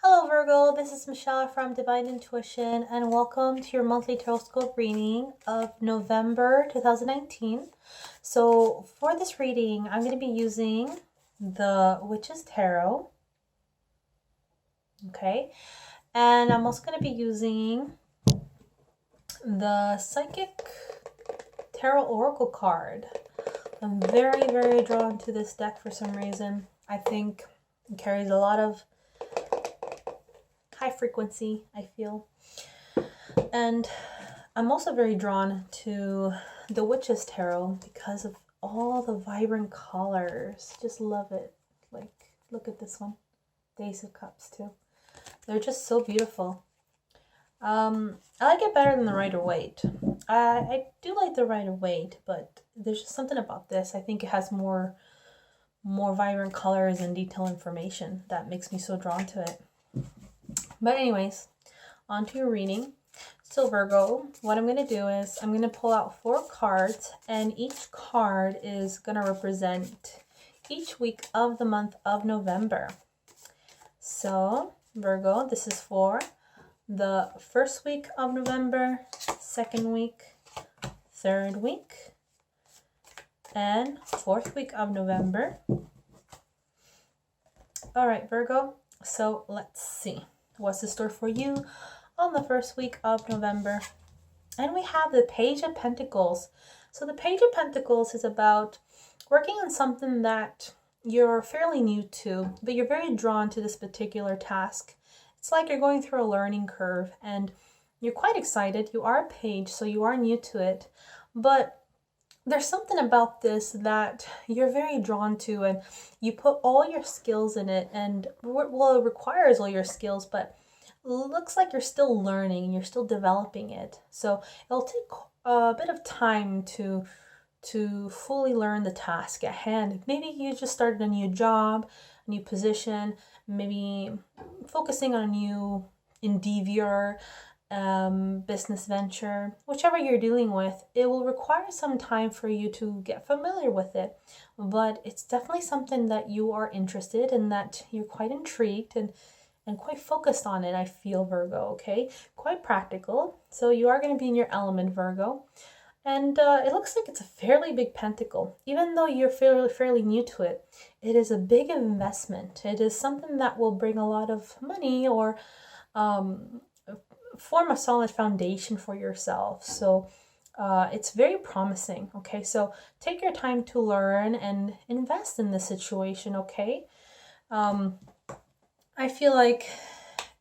Hello Virgo, this is Michelle from Divine Intuition and welcome to your monthly horoscope reading of November 2019. So for this reading, I'm going to be using the Witch's Tarot, okay? And I'm also going to be using the Psychic Tarot Oracle card. I'm very drawn to this deck for some reason. I think it carries a lot of high frequency, I feel. And I'm also very drawn to the Witch's Tarot because of all the vibrant colors. Just love it. Like, look at this one. The Ace of Cups too. They're just so beautiful. I like it better than the Rider-Waite. I do like the Rider-Waite, but there's just something about this. I think it has more vibrant colors and detailed information that makes me so drawn to it. But anyways, on to your reading. So Virgo, what I'm going to do is I'm going to pull out 4 cards, and each card is going to represent each week of the month of November. So Virgo, this is for the first week of November, second week, third week, and fourth week of November. All right, Virgo, so let's see. What's the story for you on the first week of November? And we have the Page of Pentacles. So the Page of Pentacles is about working on something that you're fairly new to, but you're very drawn to this particular task. It's like you're going through a learning curve and you're quite excited. You are a page, so you are new to it, but there's something about this that you're very drawn to, and you put all your skills in it, and well, it requires all your skills, but it looks like you're still learning and you're still developing it. So it'll take a bit of time to fully learn the task at hand. Maybe you just started a new job, a new position, maybe focusing on a new endeavor, business venture, whichever you're dealing with. It will require some time for you to get familiar with it, but it's definitely something that you are interested in, that you're quite intrigued and quite focused on it, I feel, Virgo, okay? Quite practical. So you are going to be in your element, Virgo. And it looks like it's a fairly big pentacle. Even though you're fairly new to it, it is a big investment. It is something that will bring a lot of money or form a solid foundation for yourself. So it's very promising, okay? So take your time to learn and invest in this situation, okay? I feel like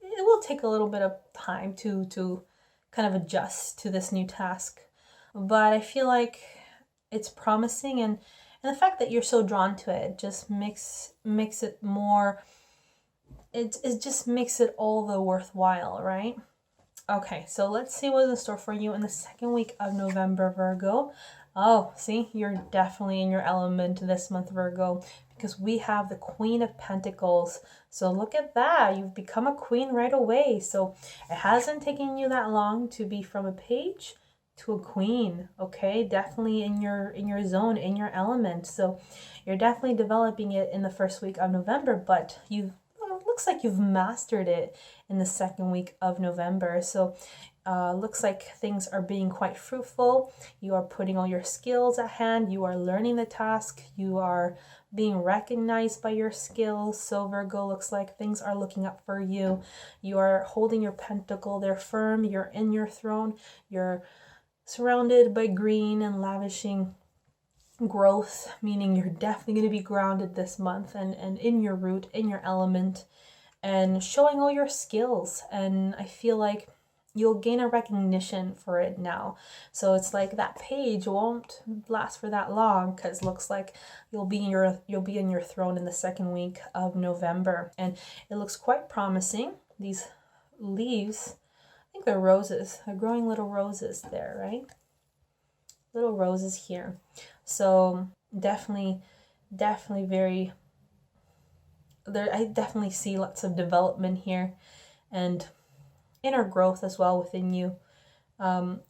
it will take a little bit of time to kind of adjust to this new task, but I feel like it's promising, and the fact that you're so drawn to it just makes it more, it just makes it all the worthwhile, right? Okay, so let's see what's in store for you in the second week of November, Virgo. Oh, see, you're definitely in your element this month, Virgo, because we have the Queen of Pentacles. So look at that. You've become a queen right away. So it hasn't taken you that long to be from a page to a queen, okay? Definitely in your zone, in your element. So you're definitely developing it in the first week of November, but looks like you've mastered it in the second week of November. So looks like things are being quite fruitful. You are putting all your skills at hand. You are learning the task. You are being recognized by your skills. So Virgo, looks like things are looking up for you. You are holding your pentacle there firm. You're in your throne. You're surrounded by green and lavishing growth, meaning you're definitely going to be grounded this month and in your root, in your element, and showing all your skills. And I feel like you'll gain a recognition for it now. So it's like that page won't last for that long, because looks like you'll be in your throne in the second week of November, and it looks quite promising. These leaves, I think they're roses. They're growing little roses there, right? Little roses here. So definitely very there. I definitely see lots of development here and inner growth as well within you.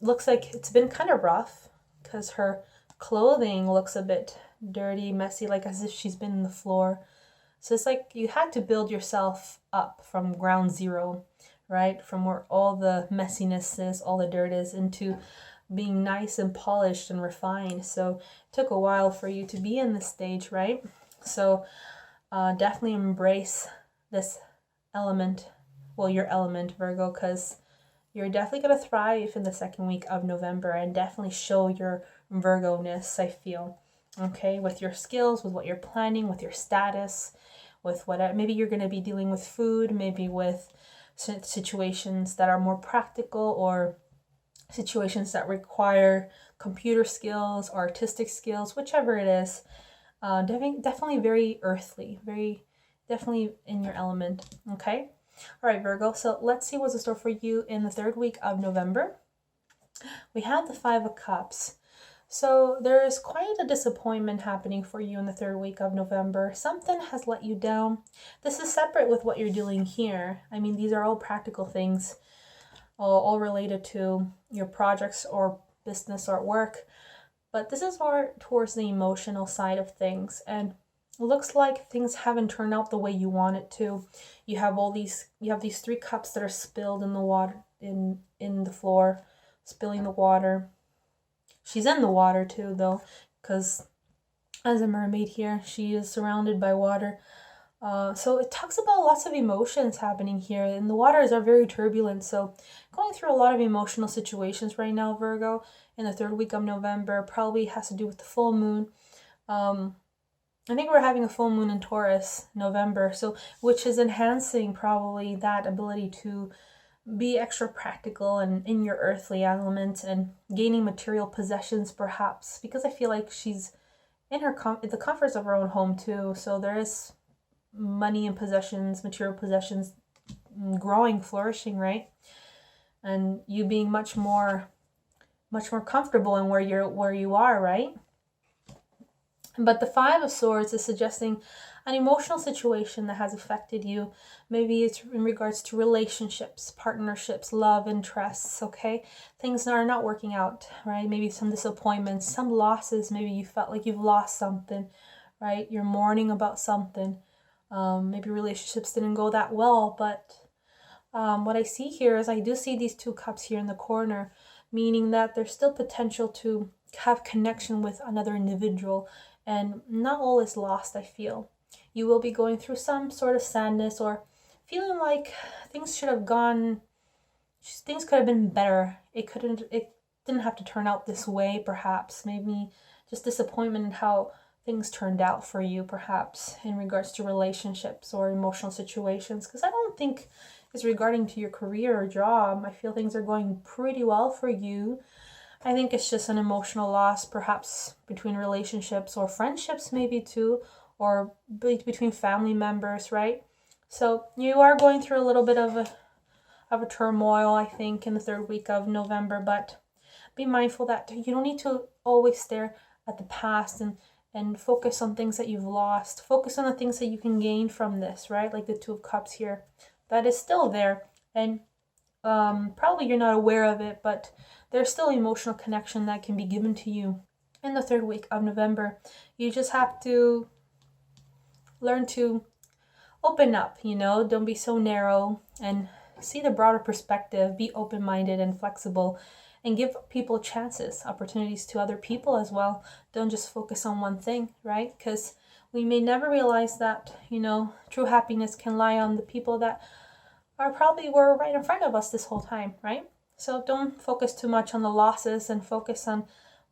Looks like it's been kind of rough because her clothing looks a bit dirty, messy, like as if she's been in the floor So it's like you had to build yourself up from ground zero, right? From where all the messiness is, all the dirt is, into being nice and polished and refined. So it took a while for you to be in this stage, right? So definitely embrace this element, well, your element, Virgo, because you're definitely going to thrive in the second week of November and definitely show your Virgo-ness, I feel. Okay, with your skills, with what you're planning, with your status, with what maybe you're going to be dealing with food, maybe with situations that are more practical, or situations that require computer skills or artistic skills, whichever it is. Definitely very earthly, very definitely in your element. Okay. All right, Virgo. So let's see what's in store for you in the third week of November. We have the Five of Cups. So there's quite a disappointment happening for you in the third week of November. Something has let you down. This is separate with what you're doing here. I mean, these are all practical things, all related to your projects or business or work. But this is more towards the emotional side of things. And it looks like things haven't turned out the way you want it to. You have these 3 cups that are spilled in the water, in the floor, spilling the water. She's in the water too, though, because as a mermaid here, she is surrounded by water. So it talks about lots of emotions happening here, and the waters are very turbulent. So going through a lot of emotional situations right now, Virgo, in the third week of November. Probably has to do with the full moon. I think we're having a full moon in Taurus, November, so which is enhancing probably that ability to be extra practical and in your earthly element and gaining material possessions, perhaps, because I feel like she's in the comforts of her own home too. So there is money and possessions, material possessions growing, flourishing, right? And you being much more comfortable in where you are, right? But the Five of Swords is suggesting an emotional situation that has affected you. Maybe it's in regards to relationships, partnerships, love interests, okay? Things that are not working out, right? Maybe some disappointments, some losses. Maybe you felt like you've lost something, right? You're mourning about something. Maybe relationships didn't go that well, but what I see here is I do see these 2 cups here in the corner, meaning that there's still potential to have connection with another individual, and not all is lost, I feel. You will be going through some sort of sadness or feeling like things could have been better. It didn't have to turn out this way, perhaps. Maybe just disappointment in how things turned out for you, perhaps, in regards to relationships or emotional situations. Because I don't think it's regarding to your career or job. I feel things are going pretty well for you. I think it's just an emotional loss, perhaps between relationships or friendships, maybe too, or between family members, right? So you are going through a little bit of a turmoil, I think, in the third week of November, but be mindful that you don't need to always stare at the past and focus on things that you've lost. Focus on the things that you can gain from this, right? Like the 2 of Cups here. That is still there, and probably you're not aware of it, but there's still emotional connection that can be given to you in the third week of November. You just have to learn to open up, don't be so narrow, and see the broader perspective. Be open-minded and flexible, and give people chances, opportunities to other people as well. Don't just focus on one thing, right? Because we may never realize that, true happiness can lie on the people that were right in front of us this whole time, right? So don't focus too much on the losses and focus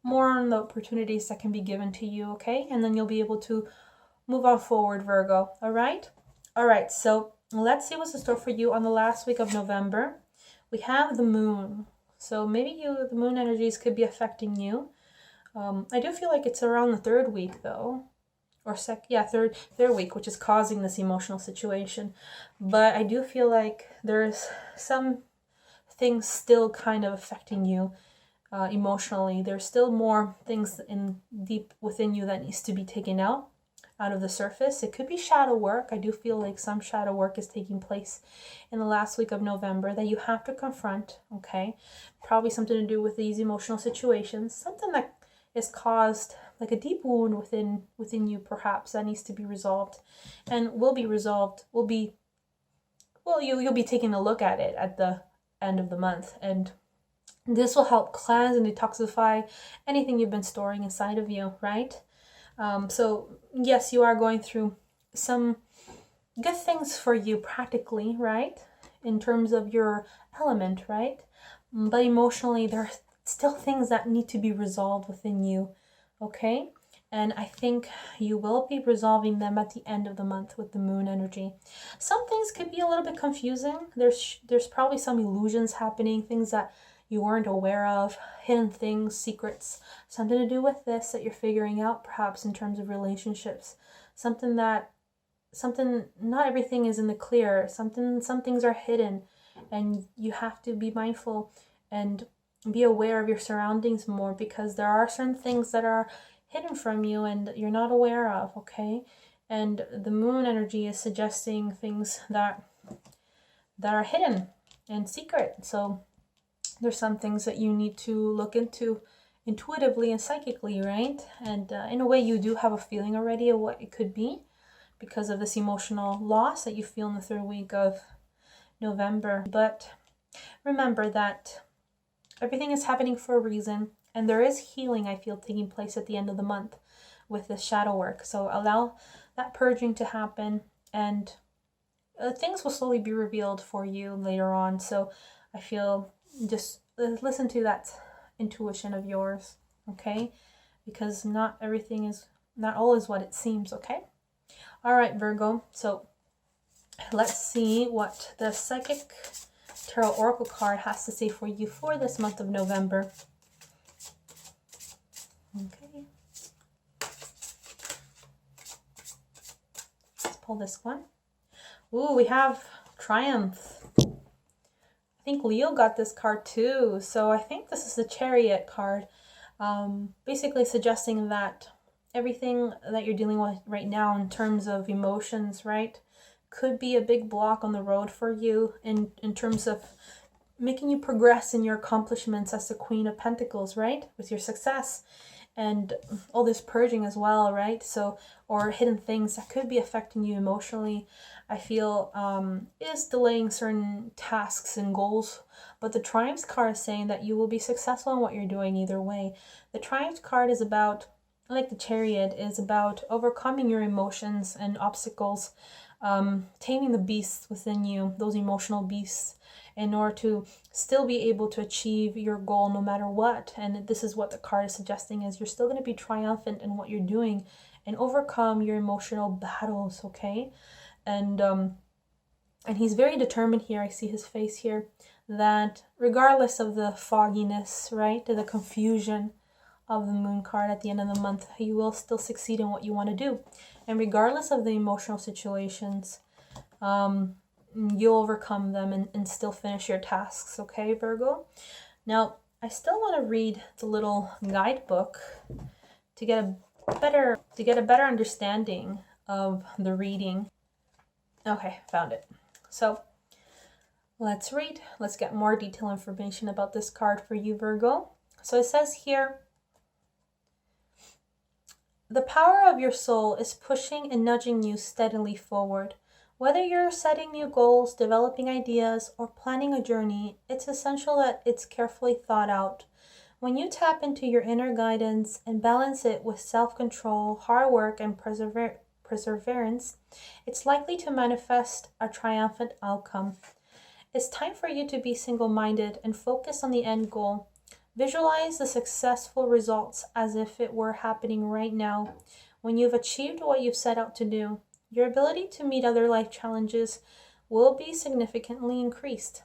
more on the opportunities that can be given to you, okay? And then you'll be able to move on forward, Virgo, all right? All right, so let's see what's in store for you on the last week of November. We have the moon. So maybe the moon energies could be affecting you. I do feel like it's around the third week, though. Or third week, which is causing this emotional situation. But I do feel like there's some things still kind of affecting you emotionally. There's still more things deep within you that needs to be taken out of the surface. It could be shadow work. I do feel like some shadow work is taking place in the last week of November that you have to confront, okay? Probably something to do with these emotional situations. Something that is caused like a deep wound within you, perhaps, that needs to be resolved, and will be resolved. You'll be taking a look at it at the end of the month, and this will help cleanse and detoxify anything you've been storing inside of you, right? So yes, you are going through some good things for you practically, right? In terms of your element, right? But emotionally, there are still things that need to be resolved within you, okay? And I think you will be resolving them at the end of the month with the moon energy. Some things could be a little bit confusing. There's probably some illusions happening, things that you weren't aware of, hidden things, secrets, something to do with this that you're figuring out, perhaps in terms of relationships. Not everything is in the clear. Some things are hidden, and you have to be mindful and be aware of your surroundings more, because there are certain things that are hidden from you and you're not aware of, okay? And the moon energy is suggesting things that are hidden and secret. So there's some things that you need to look into intuitively and psychically, right? And in a way, you do have a feeling already of what it could be because of this emotional loss that you feel in the third week of November. But remember that everything is happening for a reason, and there is healing, I feel, taking place at the end of the month with this shadow work. So allow that purging to happen, and things will slowly be revealed for you later on. So I feel just listen to that intuition of yours, okay? Because not all is what it seems, okay? All right, Virgo. So let's see what the Psychic Tarot Oracle card has to say for you for this month of November. Okay. Let's pull this one. Ooh, we have Triumph. I think Leo got this card too. So I think this is the Chariot card. Basically suggesting that everything that you're dealing with right now in terms of emotions, right, could be a big block on the road for you in terms of making you progress in your accomplishments as the Queen of Pentacles, right, with your success and all this purging as well, right? So, or hidden things that could be affecting you emotionally, I feel is delaying certain tasks and goals. But the Triumph card is saying that you will be successful in what you're doing either way. The Triumph card is about, like the Chariot, is about overcoming your emotions and obstacles, taming the beasts within you, those emotional beasts, in order to still be able to achieve your goal no matter what. And this is what the card is suggesting, is you're still going to be triumphant in what you're doing and overcome your emotional battles, okay? And he's very determined here. I see his face here, that regardless of the fogginess, right, the confusion of the moon card at the end of the month, you will still succeed in what you want to do. And regardless of the emotional situations, you'll overcome them and still finish your tasks, okay, Virgo? Now, I still want to read the little guidebook to get a better understanding of the reading. Okay, found it. So let's read. Let's get more detailed information about this card for you, Virgo. So it says here, the power of your soul is pushing and nudging you steadily forward. Whether you're setting new goals, developing ideas, or planning a journey, it's essential that it's carefully thought out. When you tap into your inner guidance and balance it with self-control, hard work, and perseverance, it's likely to manifest a triumphant outcome. It's time for you to be single-minded and focus on the end goal. Visualize the successful results as if it were happening right now. When you've achieved what you've set out to do, your ability to meet other life challenges will be significantly increased.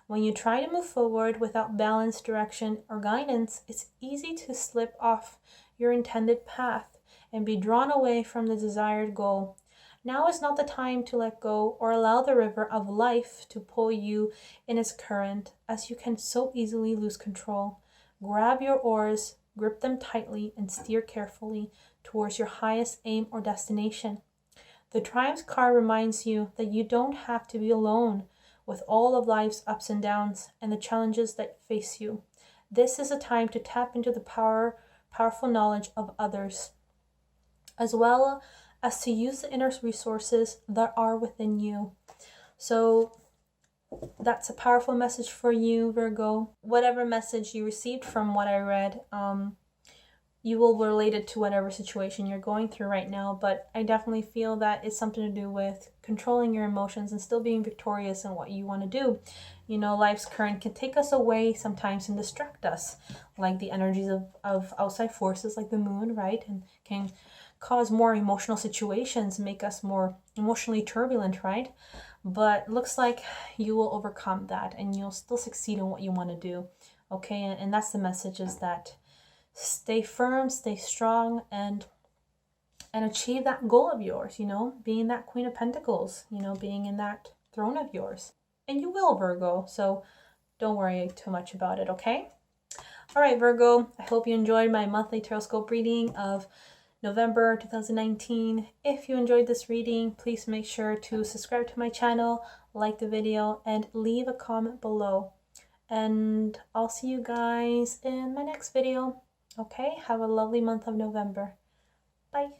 When you try to move forward without balance, direction, or guidance, it's easy to slip off your intended path and be drawn away from the desired goal. Now is not the time to let go or allow the river of life to pull you in its current, as you can so easily lose control. Grab your oars, grip them tightly, and steer carefully towards your highest aim or destination. The Triumph card reminds you that you don't have to be alone with all of life's ups and downs and the challenges that face you. This is a time to tap into the powerful knowledge of others, as well as to use the inner resources that are within you. So that's a powerful message for you, Virgo. Whatever message you received from what I read, you will relate it to whatever situation you're going through right now, but I definitely feel that it's something to do with controlling your emotions and still being victorious in what you want to do. You know, life's current can take us away sometimes and distract us, like the energies of outside forces like the moon, right? And can cause more emotional situations, make us more emotionally turbulent, right? But looks like you will overcome that and you'll still succeed in what you want to do. Okay, and that's the message, is that stay firm, stay strong, and achieve that goal of yours, you know, being that Queen of Pentacles, you know, being in that throne of yours. And you will, Virgo, so don't worry too much about it, okay? All right, Virgo, I hope you enjoyed my monthly Taroscope reading of November 2019. If you enjoyed this reading, please make sure to subscribe to my channel, like the video, and leave a comment below. And I'll see you guys in my next video. Okay, have a lovely month of November. Bye.